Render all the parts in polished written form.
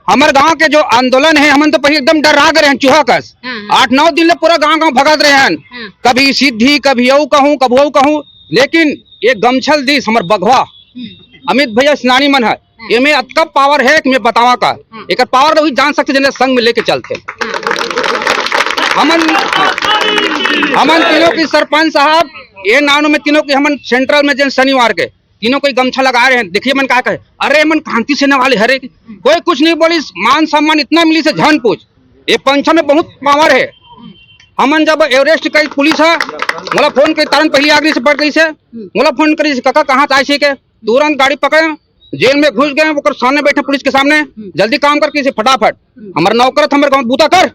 हमारे गांव के जो आंदोलन है हम तो पहले एकदम डरा गए हैं चूहा कस। 8-9 दिन ले पूरा गांव भगत रहे हैं, कभी सिद्धि कभी यऊ कहूँ कभी वो कहूँ, लेकिन ये गमछल दिस हमारे बघवा अमित भैया स्नानी मन है, ये में अतका पावर है कि मैं बतावा का एक पावर तो जान सकते जिन्हें संग में लेके चलते। हमन तीनों की सरपंच साहब ये नानों में तीनों की हमन सेंट्रल में जन शनिवार के तीनों को गमछा लगा रहे हैं। देखिए मन क्या कहे, अरे मन कांति सेना वाले हरे कोई कुछ नहीं बोली, मान सम्मान इतना मिली से झन पूछ। ये पंचा में बहुत पावर है। हमन जब एवरेस्ट कई पुलिस है मोला फोन कर तारन पहले आगरी से पड़ गई से मोला फोन करी काका कहाँ आए के, तुरंत गाड़ी पकड़े जेल में घुस गए, वो सामने बैठे पुलिस के सामने जल्दी काम कर किसी फटाफट हमारे नौकर हमारे गाँव बूता कर।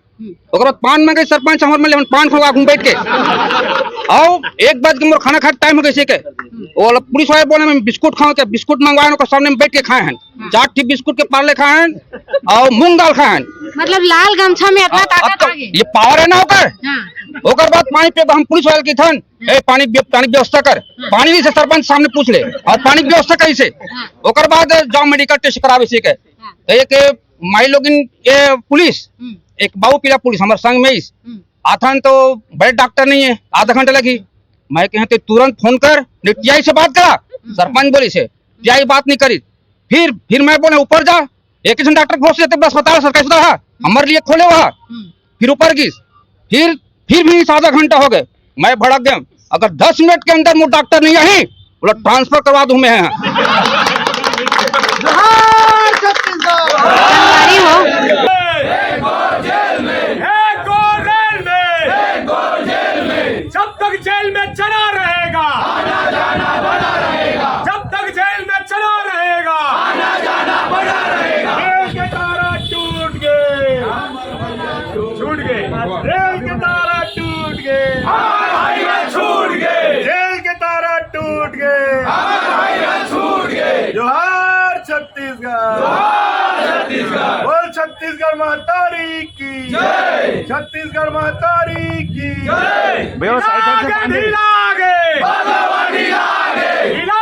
और पान में गई सरपंच हमारे में पान खा बैठ के आओ 1 बज के मोर खाना खाते टाइम हो गई के वो पुलिस वाले बोले मैं बिस्कुट खाऊं क्या, बिस्कुट मंगवाए सामने में बैठ के खाए हैं 4 ठी बिस्कुट के पार्ले खाए हैं और मूंग दाल खाए हैं। मतलब लाल गमछा में इतना ताकत आ गई, ये पावर है ना ओकर बाद पानी पे हम पुलिस वाले की थन पानी व्यवस्था कर, पानी से सरपंच सामने पूछ ले और पानी व्यवस्था कैसे ओकर बाद जाओ मेडिकल टेस्ट करावे से के। एक माई लोगिन ये पुलिस एक बाबू पीला पुलिस हमारे संग में इस आथन तो बड़े डॉक्टर नहीं है, आधा घंटा लगी। मैं कहते तुरंत फोन कर टीआई से बात करा, सरपंच बोली से टीआई बात नहीं करी। फिर मैं बोले ऊपर जा, एक ही डॉक्टर घोष देते अस्पताल सरकारी सुधार हमारे लिए खोले वहा, फिर ऊपर की फिर भी 1/2 घंटा हो गए। मैं भड़क गया, अगर 10 मिनट के अंदर मुझे डॉक्टर नहीं आई बोला ट्रांसफर करवा दूं मैं। जब तक जेल में चला रहेगा आना जाना बना रहेगा, जब तक जेल में चला रहेगा आना जाना बना रहेगा। रेल के तारा टूट गए, रेल के तारा टूट गए, हाईवे छूट गए, रेल के तारा टूट गए, हाईवे छूट गए। जोहार छत्तीसगढ़, जोहार छत्तीसगढ़, बोल छत्तीसगढ़ महतारी की जय, छत्तीसगढ़ महतारी की जय। ढीला आगे, ढीला आगे, ढीला